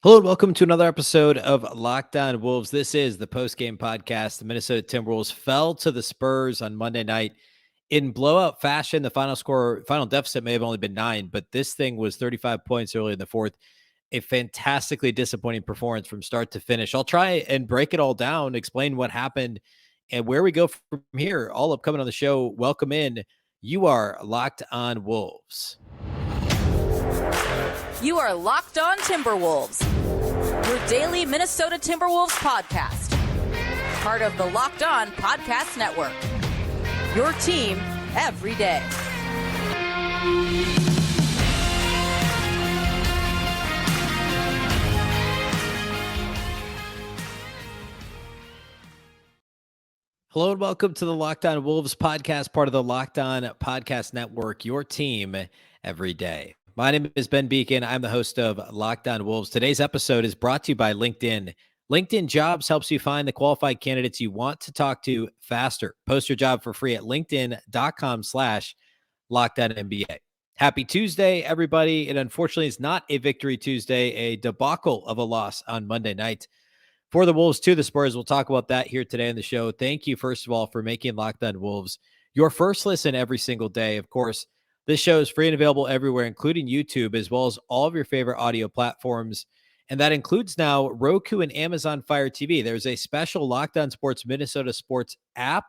Hello and welcome to another episode of Locked On Wolves. This is the post-game podcast. The Minnesota Timberwolves fell to the Spurs on Monday night in blowout fashion. The final deficit may have only been 9, but this thing was 35 points early in the fourth. A fantastically disappointing performance from start to finish. I'll try and break it all down, explain what happened, and where we go from here. All upcoming on the show. Welcome in. You are Locked On Wolves. You are Locked On Timberwolves, your daily Minnesota Timberwolves podcast. Part of the Locked On Podcast Network. Your team every day. Hello and welcome to the Locked On Wolves podcast, part of the Locked On Podcast Network, your team every day. My name is Ben Beecken. I'm the host of Locked On Wolves. Today's episode is brought to you by LinkedIn. LinkedIn Jobs helps you find the qualified candidates you want to talk to faster. Post your job for free at linkedin.com/LockedOnNBA. Happy Tuesday, everybody. It unfortunately is not a victory Tuesday, a debacle of a loss on Monday night for the Wolves to the Spurs. We'll talk about that here today on the show. Thank you, first of all, for making Locked On Wolves your first listen every single day. Of course, this show is free and available everywhere, including YouTube, as well as all of your favorite audio platforms. And that includes now Roku and Amazon Fire TV. There's a special Locked On Sports Minnesota Sports app.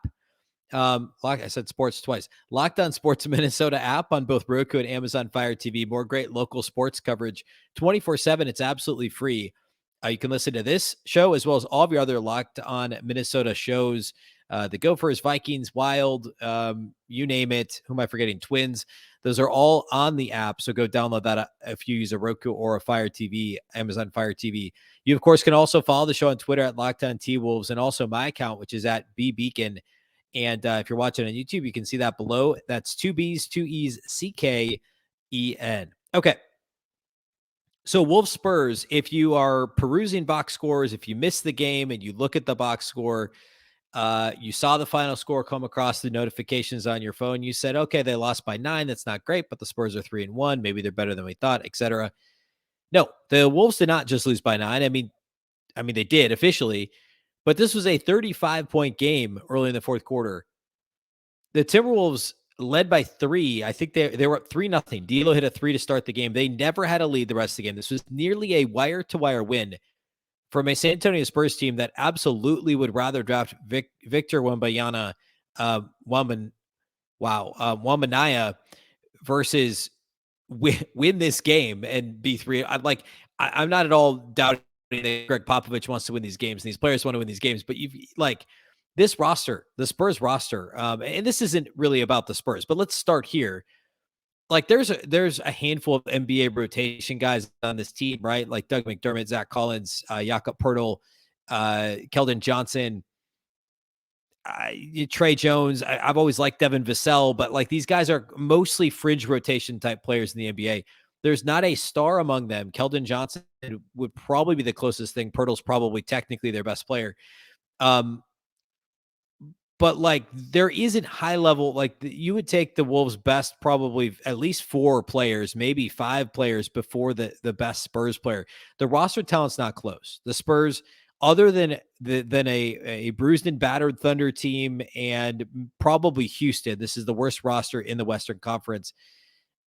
I said sports twice. Locked On Sports Minnesota app on both Roku and Amazon Fire TV. More great local sports coverage 24/7. It's absolutely free. You can listen to this show as well as all of your other Locked On Minnesota shows. The Gophers, Vikings, Wild, you name it. Who am I forgetting? Twins. Those are all on the app. So go download that if you use a Roku or a Fire TV, Amazon Fire TV. You, of course, can also follow the show on Twitter at Locked On T-Wolves and also my account, which is at Beecken. And if you're watching on YouTube, you can see that below. That's 2Bs, 2Es, CKEN. Okay. So Wolves Spurs, if you are perusing box scores, if you missed the game and you look at the box score, you saw the final score come across the notifications on your phone. You said, okay, they lost by 9. That's not great, but the Spurs are 3-1. Maybe they're better than we thought, etc. No, the Wolves did not just lose by 9. I mean, they did officially, but this was a 35-point game early in the fourth quarter. The Timberwolves led by 3. I think they were up 3-0. D'Lo hit a 3 to start the game. They never had a lead the rest of the game. This was nearly a wire-to-wire win from a San Antonio Spurs team that absolutely would rather draft Victor Wembanyama, Wembanyama versus win this game and be 3. I'm not at all doubting that Greg Popovich wants to win these games and these players want to win these games, but this roster, the Spurs roster, and this isn't really about the Spurs, but let's start here. There's a handful of NBA rotation guys on this team, right? Like Doug McDermott, Zach Collins, Jakob Poeltl, Keldon Johnson, Trey Jones. I've always liked Devin Vassell, but these guys are mostly fringe rotation type players in the NBA. There's not a star among them. Keldon Johnson would probably be the closest thing. Poeltl's probably technically their best player. But there isn't high level, you would take the Wolves' best, probably at least 4 players, maybe 5 players before the best Spurs player. The roster talent's not close. The Spurs, other than a bruised and battered Thunder team and probably Houston, this is the worst roster in the Western Conference.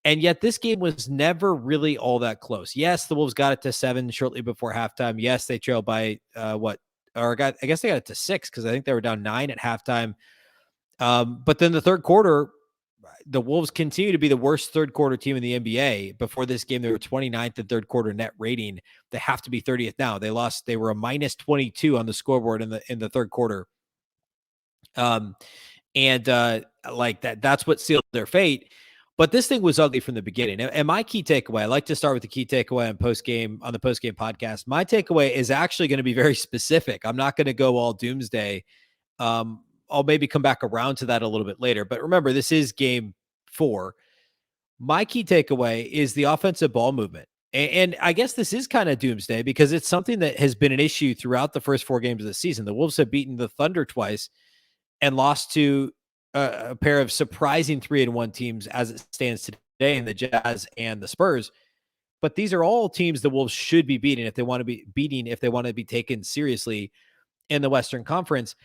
And yet this game was never really all that close. Yes, the Wolves got it to 7 shortly before halftime. Yes, they trailed by I guess they got it to 6 because I think they were down 9 at halftime. But then the third quarter, the Wolves continue to be the worst third quarter team in the NBA. Before this game, they were 29th in third quarter net rating. They have to be 30th now. They were a minus 22 on the scoreboard in the third quarter. That's what sealed their fate. But this thing was ugly from the beginning. And my key takeaway, I like to start with the key takeaway on the post-game podcast. My takeaway is actually going to be very specific. I'm not going to go all doomsday. I'll maybe come back around to that a little bit later. But remember, this is game 4. My key takeaway is the offensive ball movement. And I guess this is kind of doomsday because it's something that has been an issue throughout the first 4 games of the season. The Wolves have beaten the Thunder twice and lost to a pair of surprising 3-1 teams as it stands today in the Jazz and the Spurs. but these are all teams the Wolves should be beating if they want to be taken seriously in the Western Conference.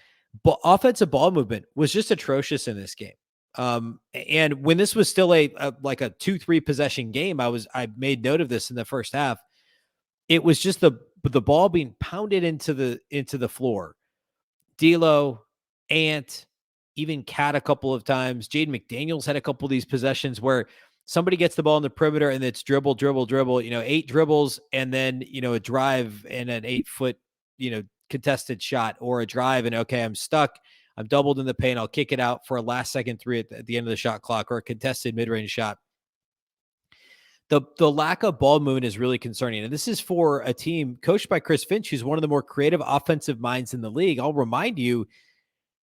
But offensive ball movement was just atrocious in this game. And when this was still like a 2-3 possession game, I made note of this in the first half. It was just the ball being pounded into the floor. D'Lo, Ant, even Cat a couple of times. Jaden McDaniels had a couple of these possessions where somebody gets the ball in the perimeter and it's dribble, 8 dribbles, and then, a drive and an 8-foot, contested shot, or a drive and, okay, I'm stuck. I'm doubled in the paint. I'll kick it out for a last second three at the end of the shot clock, or a contested mid-range shot. The lack of ball movement is really concerning. And this is for a team coached by Chris Finch, who's one of the more creative offensive minds in the league. I'll remind you,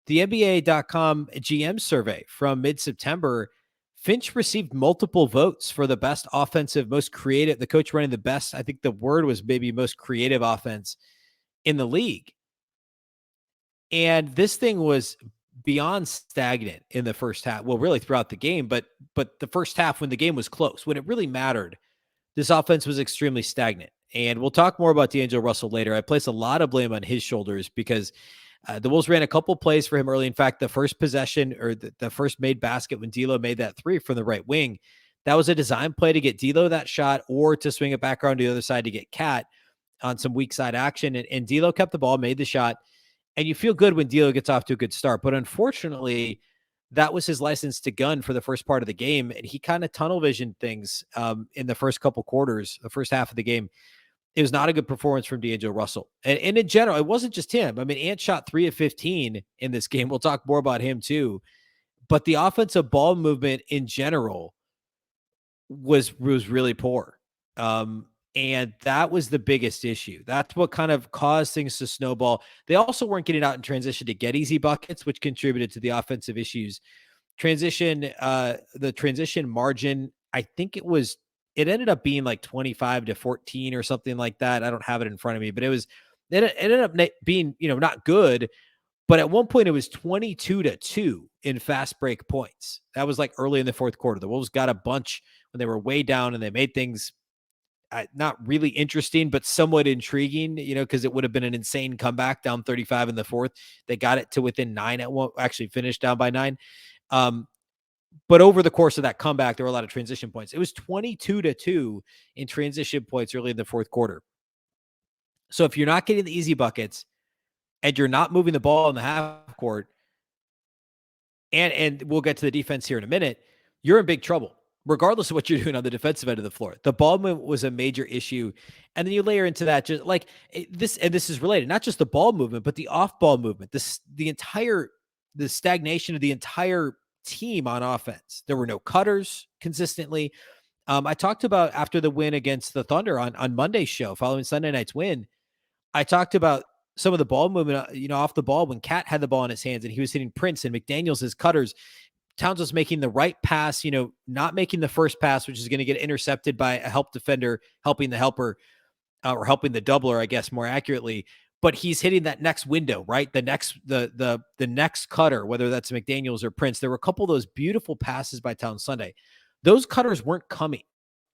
the NBA.com GM survey from mid-September, Finch received multiple votes for the best offensive, most creative, the coach running the best, I think the word was maybe most creative offense in the league. And this thing was beyond stagnant in the first half. Well, really throughout the game, but the first half, when the game was close, when it really mattered, this offense was extremely stagnant. And we'll talk more about D'Angelo Russell later. I place a lot of blame on his shoulders because the Wolves ran a couple plays for him early. In fact, the first possession, or the first made basket when D'Lo made that 3 from the right wing, that was a design play to get D'Lo that shot, or to swing it back around to the other side to get Cat on some weak side action. And D'Lo kept the ball, made the shot. And you feel good when D'Lo gets off to a good start. But unfortunately, that was his license to gun for the first part of the game. And he kind of tunnel visioned things in the first couple quarters, the first half of the game. It was not a good performance from D'Angelo Russell. And in general, it wasn't just him. I mean, Ant shot 3 of 15 in this game. We'll talk more about him too. But the offensive ball movement in general was really poor. And that was the biggest issue. That's what kind of caused things to snowball. They also weren't getting out in transition to get easy buckets, which contributed to the offensive issues. The transition margin, I think it ended up being like 25-14 or something like that. I don't have it in front of me, but it ended up being, not good. But at one point it was 22-2 in fast break points. That was like early in the fourth quarter. The Wolves got a bunch when they were way down, and they made things not really interesting, but somewhat intriguing, because it would have been an insane comeback down 35 in the fourth. They got it to within 9 at one, actually finished down by 9. But over the course of that comeback, there were a lot of transition points. It was 22-2 in transition points early in the fourth quarter. So if you're not getting the easy buckets and you're not moving the ball in the half court, and we'll get to the defense here in a minute, you're in big trouble, regardless of what you're doing on the defensive end of the floor. The ball movement was a major issue. And then you layer into that just like this, and this is related, not just the ball movement, but the off ball movement, the stagnation of the entire team on offense. There were no cutters consistently. I talked about after the win against the Thunder on Monday's show, following Sunday night's win, I talked about some of the ball movement, off the ball when Cat had the ball in his hands and he was hitting Prince and McDaniels as cutters. Towns was making the right pass, not making the first pass, which is going to get intercepted by a help defender, helping the helper, or helping the doubler, I guess, more accurately. But he's hitting that next window, right? The next cutter, whether that's McDaniels or Prince. There were a couple of those beautiful passes by Towns Sunday. Those cutters weren't coming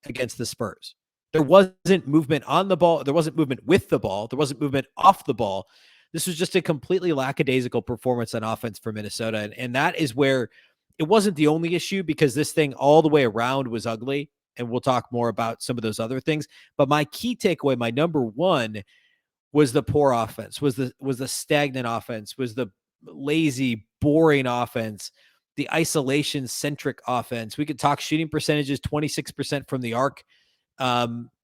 against the Spurs. There wasn't movement on the ball. There wasn't movement with the ball. There wasn't movement off the ball. This was just a completely lackadaisical performance on offense for Minnesota. And that is where it wasn't the only issue, because this thing all the way around was ugly. And we'll talk more about some of those other things. But my key takeaway, my number one, was the poor offense, was the stagnant offense, was the lazy, boring offense, the isolation-centric offense. We could talk shooting percentages, 26% from the arc.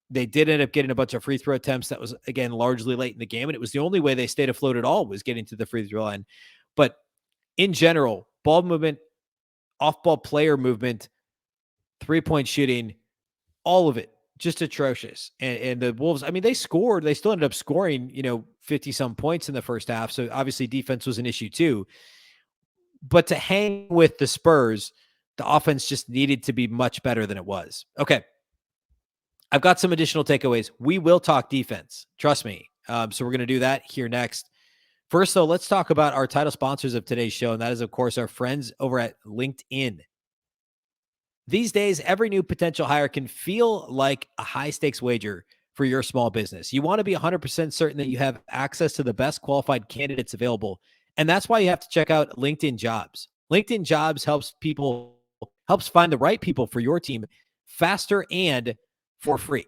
They did end up getting a bunch of free throw attempts. That was, again, largely late in the game. And it was the only way they stayed afloat at all, was getting to the free throw line. But in general, ball movement, off-ball player movement, three-point shooting, all of it, just atrocious. And the Wolves, I mean, they still ended up scoring, 50-some points in the first half. So obviously defense was an issue too. But to hang with the Spurs, the offense just needed to be much better than it was. Okay. I've got some additional takeaways. We will talk defense. Trust me. So we're going to do that here next. First, though, let's talk about our title sponsors of today's show. And that is, of course, our friends over at LinkedIn. These days, every new potential hire can feel like a high stakes wager for your small business. You want to be 100% certain that you have access to the best qualified candidates available. And that's why you have to check out LinkedIn Jobs. LinkedIn Jobs helps find the right people for your team faster and for free.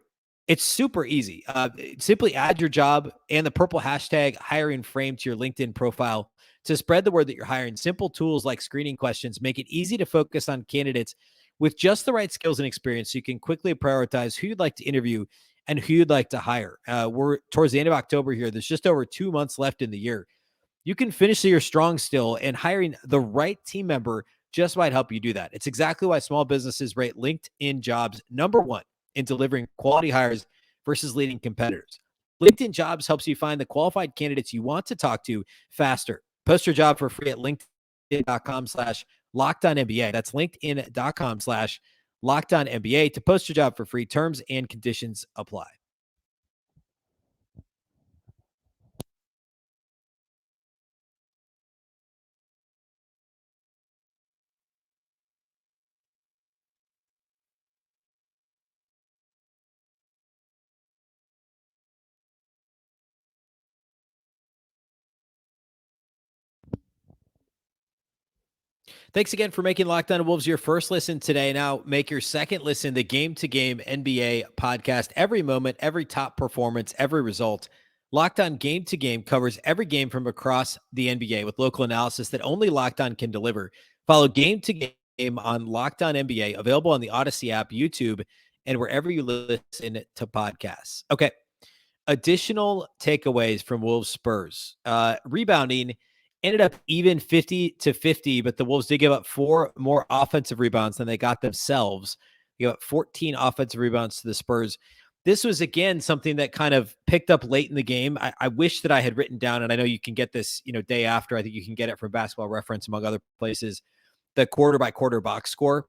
It's super easy. Simply add your job and the purple hashtag hiring frame to your LinkedIn profile to spread the word that you're hiring. Simple tools like screening questions make it easy to focus on candidates with just the right skills and experience so you can quickly prioritize who you'd like to interview and who you'd like to hire. We're towards the end of October here. There's just over 2 months left in the year. You can finish the year strong still, and hiring the right team member just might help you do that. It's exactly why small businesses rate LinkedIn Jobs #1 in delivering quality hires versus leading competitors. LinkedIn Jobs helps you find the qualified candidates you want to talk to faster. Post your job for free at linkedin.com/LockedOnNBA. That's linkedin.com/LockedOnNBA to post your job for free. Terms and conditions apply. Thanks again for making Locked On Wolves your first listen today. Now make your second listen the Game to Game NBA podcast. Every moment, every top performance, every result. Locked On Game to Game covers every game from across the NBA with local analysis that only Locked On can deliver. Follow Game to Game on Locked On NBA, available on the Odyssey app, YouTube, and wherever you listen to podcasts. Okay. Additional takeaways from Wolves Spurs. Rebounding ended up even 50-50, but the Wolves did give up 4 more offensive rebounds than they got themselves. They got 14 offensive rebounds to the Spurs. This was, again, something that kind of picked up late in the game. I wish that I had written down, and I know you can get this, day after. I think you can get it from Basketball Reference, among other places, the quarter-by-quarter box score.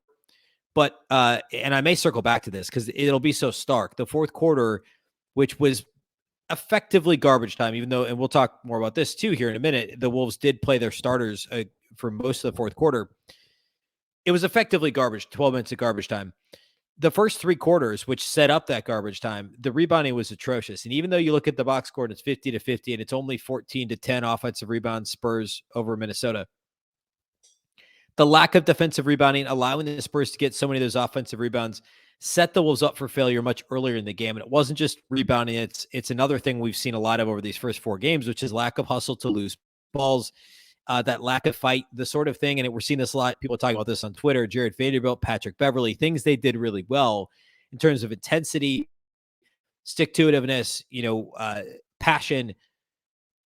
But, and I may circle back to this because it'll be so stark. The fourth quarter, which was effectively garbage time, even though, and we'll talk more about this too here in a minute, the Wolves did play their starters for most of the fourth quarter. It was effectively 12 minutes of garbage time. The first 3 quarters, which set up that garbage time, the rebounding was atrocious. And even though you look at the box score and it's 50-50 and it's only 14-10 offensive rebounds Spurs over Minnesota, the lack of defensive rebounding, allowing the Spurs to get so many of those offensive rebounds, set the Wolves up for failure much earlier in the game. And it wasn't just rebounding. It's another thing we've seen a lot of over these first 4 games, which is lack of hustle to lose balls, that lack of fight, the sort of thing. And we're seeing this a lot. People talking about this on Twitter, Jared Vanderbilt, Patrick Beverley, things they did really well in terms of intensity, stick-to-itiveness, passion.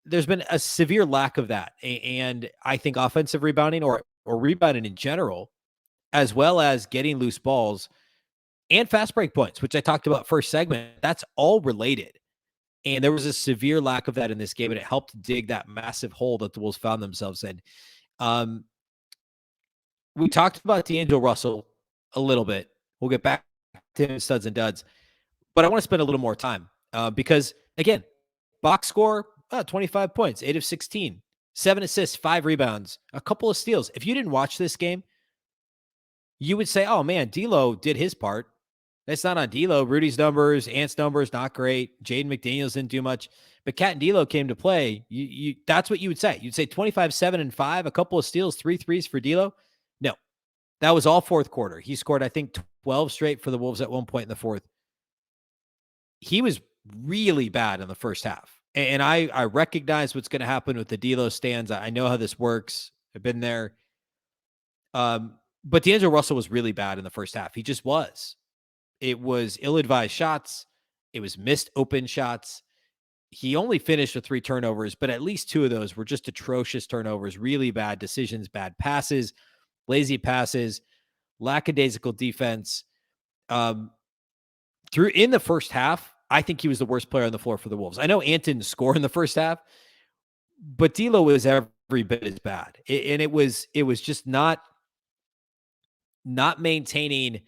There's been a severe lack of that. And I think offensive rebounding or rebounding in general, as well as getting loose balls and fast break points, which I talked about first segment, that's all related. And there was a severe lack of that in this game, and it helped dig that massive hole that the Wolves found themselves in. We talked about D'Angelo Russell a little bit. We'll get back to him, studs and duds, but I want to spend a little more time because, again, box score, 25 points, 8 of 16, 7 assists, 5 rebounds, a couple of steals. If you didn't watch this game, you would say, oh, man, D'Lo did his part. That's not on D'Lo. Rudy's numbers, Ant's numbers, not great. Jaden McDaniels didn't do much. But Cat and D'Lo came to play. That's what you would say. You'd say 25, 7, and 5, a couple of steals, 3 threes for D'Lo. No, that was all fourth quarter. He scored, I think, 12 straight for the Wolves at one point in the fourth. He was really bad in the first half. And I recognize what's going to happen with the D'Lo stands. I know how this works. I've been there. But D'Angelo Russell was really bad in the first half. He just was. It was ill-advised shots. It was missed open shots. He only finished with 3 turnovers, but at least 2 of those were just atrocious turnovers, really bad decisions, bad passes, lazy passes, lackadaisical defense. In the first half, I think he was the worst player on the floor for the Wolves. I know Ant didn't score in the first half, but D'Lo was every bit as bad. And it was just not maintaining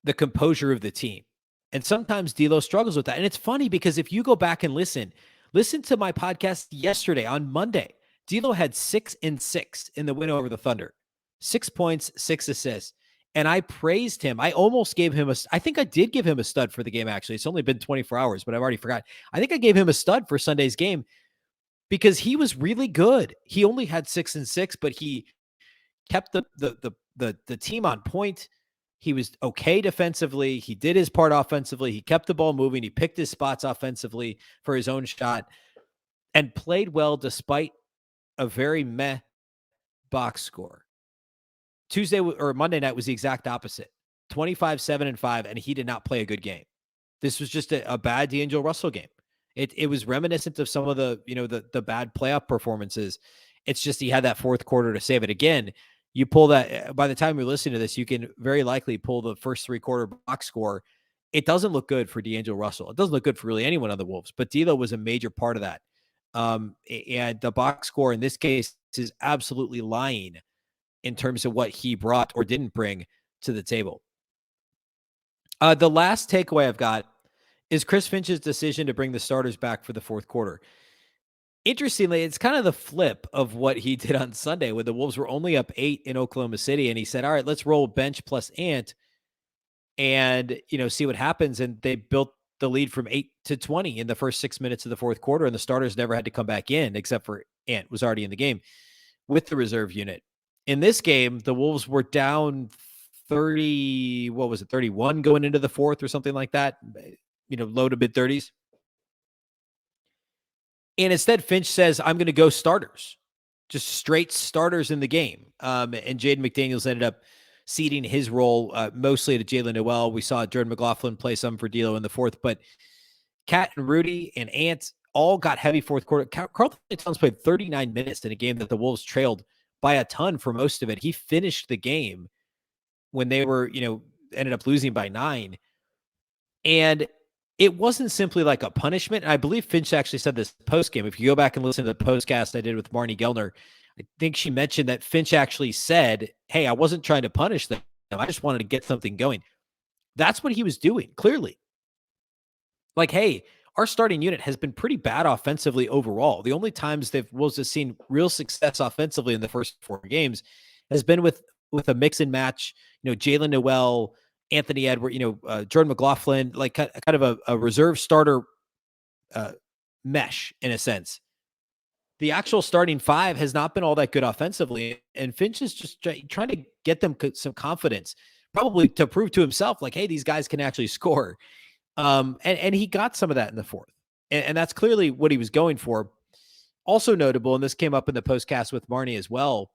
the composure of the team. And sometimes D'Lo struggles with that. And it's funny because if you go back and listen to my podcast yesterday on Monday, D'Lo had 6 and 6 in the win over the Thunder. 6 points, 6 assists. And I praised him. I almost gave him I think I did give him a stud for the game, actually. It's only been 24 hours, but I've already forgot. I think I gave him a stud for Sunday's game because he was really good. He only had 6 and 6, but he kept the team on point. He was okay defensively. He did his part offensively. He kept the ball moving. He picked his spots offensively for his own shot and played well despite a very meh box score. Tuesday or Monday night was the exact opposite. 25, 7, and 5, and he did not play a good game. This was just a bad D'Angelo Russell game. It was reminiscent of some of the bad playoff performances. It's just he had that fourth quarter to save it. Again, you pull that, by the time you're listening to this, you can very likely pull the first 3-quarter box score. It doesn't look good for D'Angelo Russell. It doesn't look good for really anyone on the Wolves, but D'Lo was a major part of that. And the box score in this case is absolutely lying in terms of what he brought or didn't bring to the table. The last takeaway I've got is Chris Finch's decision to bring the starters back for the fourth quarter. Interestingly, it's kind of the flip of what he did on Sunday when the Wolves were only up 8 in Oklahoma City. And he said, all right, let's roll bench plus Ant and, see what happens. And they built the lead from 8 to 20 in the first 6 minutes of the fourth quarter. And the starters never had to come back in except for Ant was already in the game with the reserve unit. In this game, the Wolves were down 30, 31 going into the fourth or something like that, low to mid 30s. And instead, Finch says, I'm going to go starters, just straight starters in the game. And Jaden McDaniels ended up ceding his role mostly to Jalen Noel. We saw Jordan McLaughlin play some for D'Lo in the fourth, but Cat and Rudy and Ant all got heavy fourth quarter. Karl-Anthony Towns played 39 minutes in a game that the Wolves trailed by a ton for most of it. He finished the game when they were, ended up losing by 9. And it wasn't simply like a punishment. And I believe Finch actually said this post game. If you go back and listen to the postcast I did with Marnie Gellner, I think she mentioned that Finch actually said, hey, I wasn't trying to punish them. I just wanted to get something going. That's what he was doing, clearly. Like, hey, our starting unit has been pretty bad offensively overall. The only times they've Wolves have seen real success offensively in the first 4 games has been with a mix and match, Jalen Noel, Anthony Edwards, Jordan McLaughlin, like kind of a reserve starter mesh in a sense. The actual starting 5 has not been all that good offensively, and Finch is just trying to get them some confidence, probably to prove to himself, like, hey, these guys can actually score. And he got some of that in the fourth, and that's clearly what he was going for. Also notable, and this came up in the postcast with Marnie as well.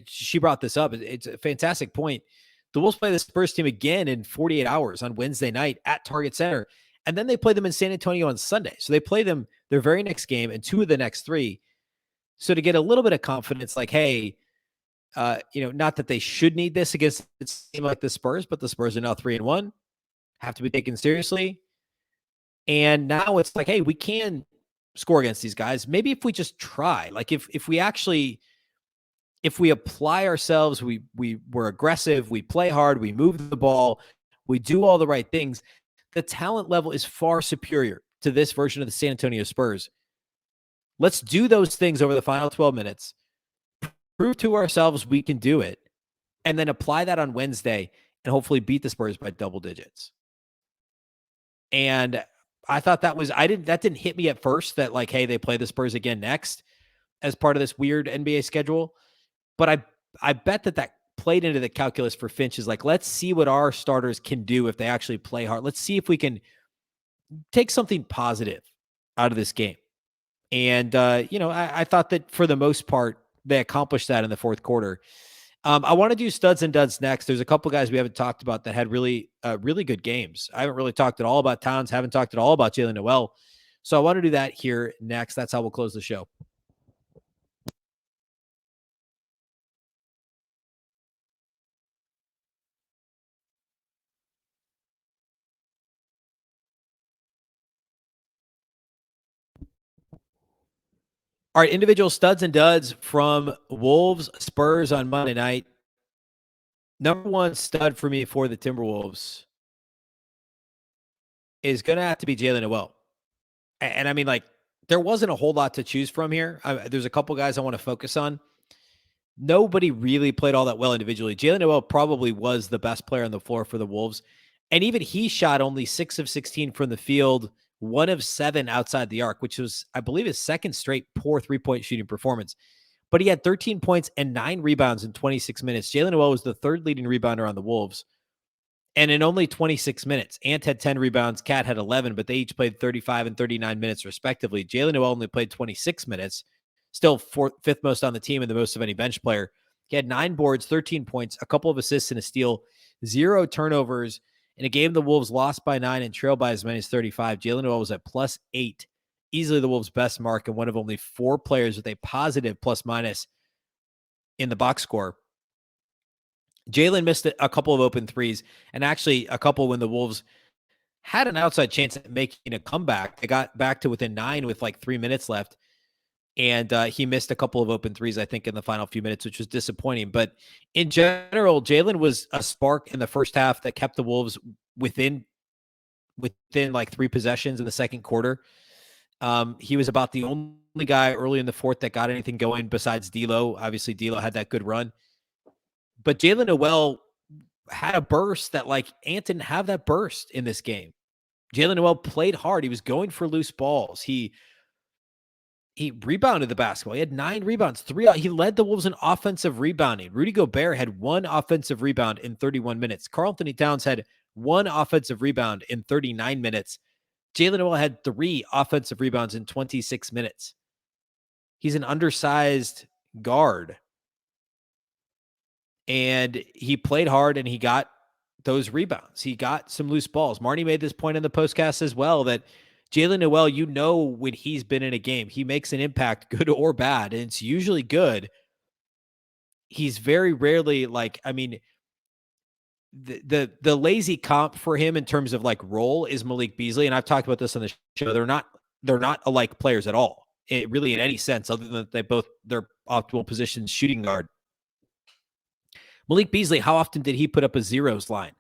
She brought this up. It's a fantastic point. The Wolves play the Spurs team again in 48 hours on Wednesday night at Target Center, and then they play them in San Antonio on Sunday. So they play them their very next game and 2 of the next 3. So to get a little bit of confidence, like, hey, not that they should need this against a team like the Spurs, but the Spurs are now 3-1, have to be taken seriously. And now it's like, hey, we can score against these guys. Maybe if we just try, like if we apply ourselves, we're aggressive, we play hard, we move the ball, we do all the right things, the talent level is far superior to this version of the San Antonio Spurs. Let's do those things over the final 12 minutes, prove to ourselves we can do it, and then apply that on Wednesday and hopefully beat the Spurs by double digits. And I thought that didn't hit me at first that, like, hey, they play the Spurs again next as part of this weird NBA schedule. But I bet that played into the calculus for Finch is like, let's see what our starters can do if they actually play hard. Let's see if we can take something positive out of this game. And, I thought that for the most part, they accomplished that in the fourth quarter. I want to do studs and duds next. There's a couple guys we haven't talked about that had really, really good games. I haven't really talked at all about Towns, haven't talked at all about Jalen Noel. So I want to do that here next. That's how we'll close the show. All right, individual studs and duds from Wolves Spurs on Monday night. Number one stud for me for the Timberwolves is going to have to be Jalen Noel. And I mean, like, there wasn't a whole lot to choose from here. There's a couple guys I want to focus on. nobody really played all that well individually. Jaylen Noel probably was the best player on the floor for the Wolves. And even he shot only 6 of 16 from the field, 1 of 7 outside the arc, which was, I believe, his second straight poor three-point shooting performance. But he had 13 points and 9 rebounds in 26 minutes. Jaylen Noel was the third leading rebounder on the Wolves. And in only 26 minutes, Ant had 10 rebounds, Cat had 11, but they each played 35 and 39 minutes respectively. Jaylen Noel only played 26 minutes, still fifth most on the team and the most of any bench player. He had 9 boards, 13 points, a couple of assists and a steal, 0 turnovers. In a game the Wolves lost by 9 and trailed by as many as 35, Jaylen Noel was at +8, easily the Wolves' best mark and one of only 4 players with a positive plus-minus in the box score. Jaylen missed a couple of open threes, and actually a couple when the Wolves had an outside chance at making a comeback. They got back to within 9 with like 3 minutes left, and he missed a couple of open threes, I think, in the final few minutes, which was disappointing. But in general, Jaylen was a spark in the first half that kept the Wolves within like 3 possessions in the second quarter. He was about the only guy early in the fourth that got anything going besides D'Lo. Obviously, D'Lo had that good run. But Jaylen Noel had a burst that, like, Ant didn't have that burst in this game. Jaylen Noel played hard. He was going for loose balls. He rebounded the basketball. He had 9 rebounds. He led the Wolves in offensive rebounding. Rudy Gobert had 1 offensive rebound in 31 minutes. Karl-Anthony Towns had 1 offensive rebound in 39 minutes. Jaylen Noel had 3 offensive rebounds in 26 minutes. He's an undersized guard. And he played hard and he got those rebounds. He got some loose balls. Marnie made this point in the postcast as well that Jaylen Noel, you know, when he's been in a game, he makes an impact, good or bad, and it's usually good. He's very rarely like, I mean, the lazy comp for him in terms of like role is Malik Beasley, and I've talked about this on the show. They're not alike players at all, really in any sense, other than that their optimal positions shooting guard. Malik Beasley, how often did he put up a zeros line?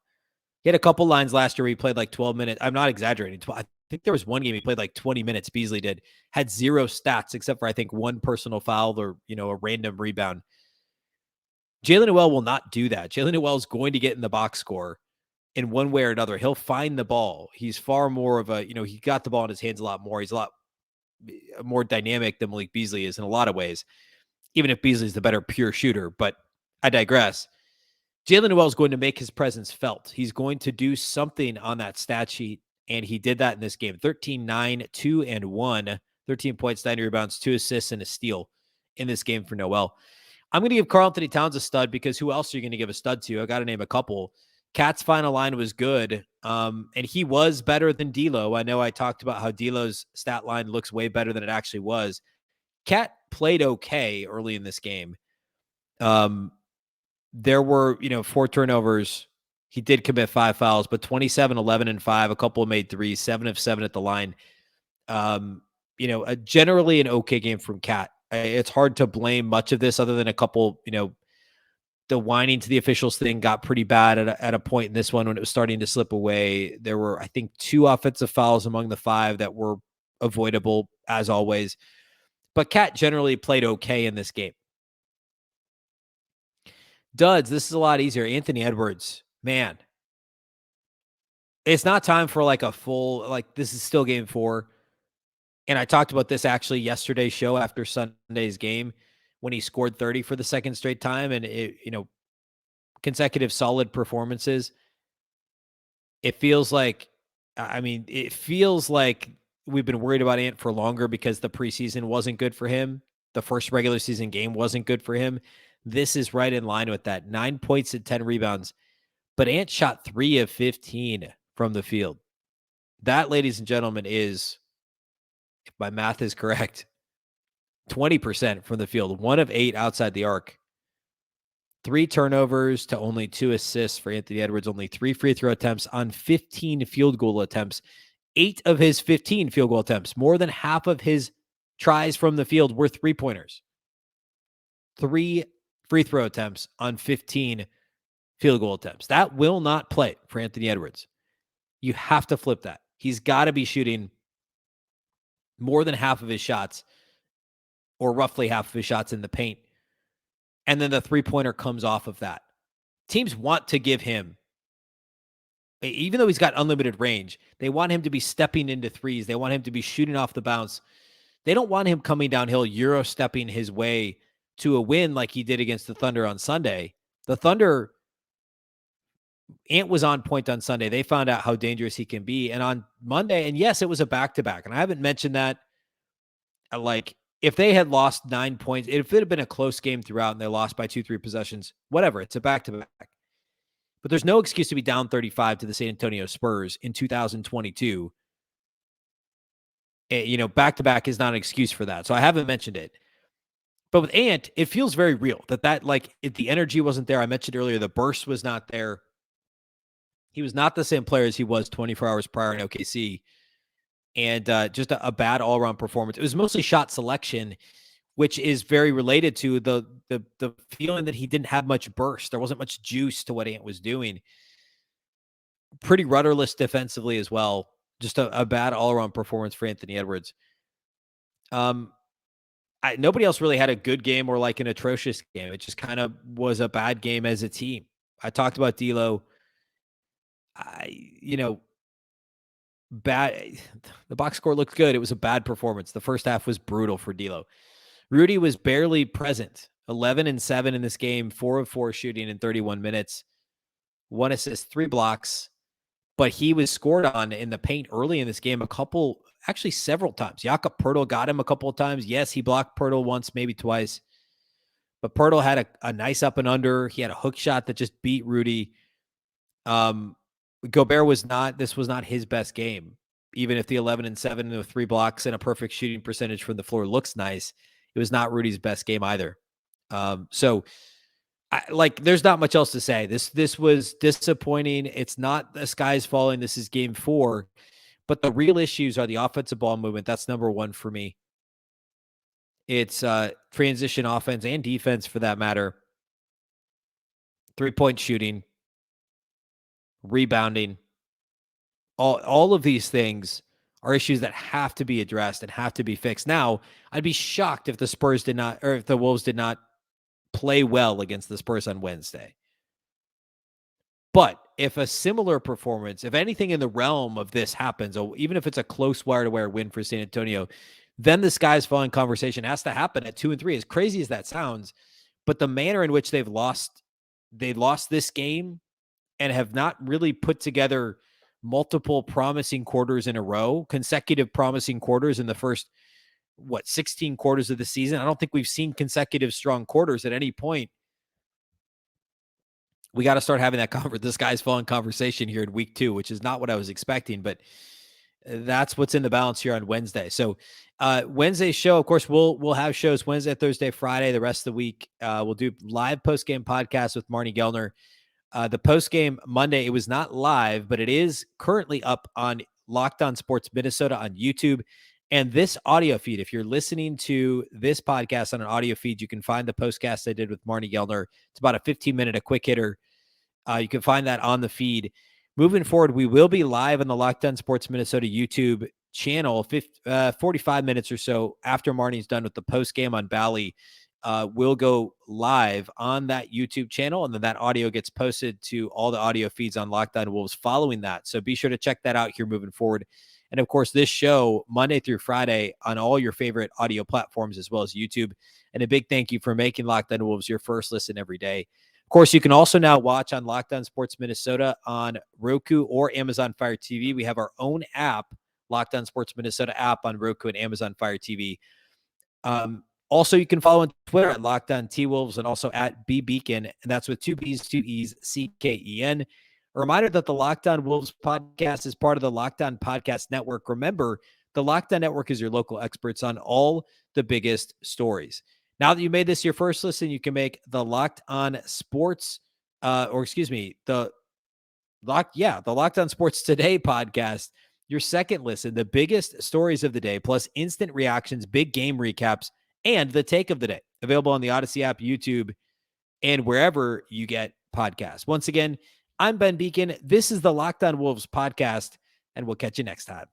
He had a couple lines last year where he played like 12 minutes. I'm not exaggerating. I think there was one game he played like 20 minutes. Beasley had 0 stats except for, I think, 1 personal foul or, a random rebound. Jaylen Noel will not do that. Jaylen Noel is going to get in the box score in one way or another. He'll find the ball. He's far more of a, he got the ball in his hands a lot more. He's a lot more dynamic than Malik Beasley is in a lot of ways, even if Beasley's the better pure shooter. But I digress. Jaylen Noel is going to make his presence felt. He's going to do something on that stat sheet, and he did that in this game. 13, 9, 2, and 1. 13 points, 9 rebounds, 2 assists, and a steal in this game for Noel. I'm going to give Karl-Anthony Towns a stud because who else are you going to give a stud to? I got to name a couple. Cat's final line was good, and he was better than D'Lo. I know I talked about how D'Lo's stat line looks way better than it actually was. Cat played okay early in this game. There were, 4 turnovers. He did commit 5 fouls, but 27, 11, and 5. A couple made threes, 7 of 7 at the line. Generally an okay game from Cat. It's hard to blame much of this other than a couple, the whining to the officials thing got pretty bad at a point in this one when it was starting to slip away. There were, I think, 2 offensive fouls among the 5 that were avoidable, as always. But Cat generally played okay in this game. Duds, this is a lot easier. Anthony Edwards, man. It's not time for like a full, this is still game 4. And I talked about this actually yesterday's show after Sunday's game when he scored 30 for the second straight time and consecutive solid performances. It feels like we've been worried about Ant for longer because the preseason wasn't good for him. The first regular season game wasn't good for him. This is right in line with that. 9 points and 10 rebounds. But Ant shot 3 of 15 from the field. That, ladies and gentlemen, is, if my math is correct, 20% from the field. 1 of 8 outside the arc. 3 turnovers to only 2 assists for Anthony Edwards. Only 3 free throw attempts on 15 field goal attempts. 8 of his 15 field goal attempts, more than half of his tries from the field, were 3-pointers. 3 free throw attempts on 15 field goal attempts. That will not play for Anthony Edwards. You have to flip that. He's got to be shooting more than half of his shots, or roughly half of his shots, in the paint and then the three-pointer comes off of that. Teams want to give him, even though he's got unlimited range, they want him to be stepping into threes. They want him to be shooting off the bounce. They don't want him coming downhill, Euro stepping his way to a win like he did against the Thunder on Sunday. The Thunder, Ant was on point on Sunday. They found out how dangerous he can be. And on Monday, and yes, it was a back-to-back. And I haven't mentioned that. Like, if they had lost 9 points, if it had been a close game throughout and they lost by 2-3 possessions, whatever, it's a back-to-back. But there's no excuse to be down 35 to the San Antonio Spurs in 2022. Back-to-back is not an excuse for that. So I haven't mentioned it. But with Ant, it feels very real if the energy wasn't there. I mentioned earlier, the burst was not there. He was not the same player as he was 24 hours prior in OKC. And just a bad all-around performance. It was mostly shot selection, which is very related to the feeling that he didn't have much burst. There wasn't much juice to what Ant was doing. Pretty rudderless defensively as well. Just a bad all-around performance for Anthony Edwards. Nobody else really had a good game or like an atrocious game. It just kind of was a bad game as a team. I talked about D'Lo. Bad. The box score looked good. It was a bad performance. The first half was brutal for D'Lo. Rudy was barely present. 11-7 in this game, 4 of 4 shooting in 31 minutes, 1 assist, 3 blocks. But he was scored on in the paint early in this game several times. Jakob Poeltl got him a couple of times. Yes, he blocked Poeltl once, maybe twice. But Poeltl had a nice up and under. He had a hook shot that just beat Rudy. Gobert was not his best game. Even if the 11-7 and the 3 blocks and a perfect shooting percentage from the floor looks nice, it was not Rudy's best game either. There's not much else to say. This was disappointing. It's not the sky's falling. This is game 4. But the real issues are the offensive ball movement. That's number 1 for me. It's transition offense and defense for that matter. 3-point shooting, rebounding. All of these things are issues that have to be addressed and have to be fixed. Now, I'd be shocked if if the Wolves did not play well against the Spurs on Wednesday. But if a similar performance, if anything in the realm of this happens, or even if it's a close wire-to-wire win for San Antonio, then the sky's falling conversation has to happen at 2-3. As crazy as that sounds, but the manner in which they lost this game and have not really put together multiple promising quarters in a row, consecutive promising quarters in the first, 16 quarters of the season. I don't think we've seen consecutive strong quarters at any point. We got to start having this guy's falling conversation here in week 2, which is not what I was expecting, but that's what's in the balance here on Wednesday. So Wednesday's show, of course, we'll have shows Wednesday, Thursday, Friday, the rest of the week. We'll do live post-game podcast with Marnie Gellner. The post-game Monday, it was not live, but it is currently up on Locked On Sports Minnesota on YouTube. And this audio feed, if you're listening to this podcast on an audio feed, you can find the postcast I did with Marnie Gellner. It's about a 15-minute, a quick hitter. You can find that on the feed. Moving forward, we will be live on the Locked On Sports Minnesota YouTube channel 45 minutes or so after Marnie's done with the postgame on Bally. We'll go live on that YouTube channel, and then that audio gets posted to all the audio feeds on Locked On Wolves following that. So be sure to check that out here moving forward. And of course, this show Monday through Friday on all your favorite audio platforms, as well as YouTube. And a big thank you for making Locked On Wolves your first listen every day. Of course, you can also now watch on Locked On Sports Minnesota on Roku or Amazon Fire TV. We have our own app, Locked On Sports Minnesota app on Roku and Amazon Fire TV. Also, you can follow on Twitter at Locked On T-Wolves and also at Beecken, and that's with 2 B's, 2 E's, CKEN. A reminder that the Locked On Wolves podcast is part of the Locked On Podcast Network. Remember, the Locked On Network is your local experts on all the biggest stories. Now that you made this your first listen, you can make the Locked On Sports, the Locked On Sports Today podcast your second listen. The biggest stories of the day, plus instant reactions, big game recaps, and the take of the day. Available on the Odyssey app, YouTube, and wherever you get podcasts. Once again, I'm Ben Beecken. This is the Locked On Wolves podcast, and we'll catch you next time.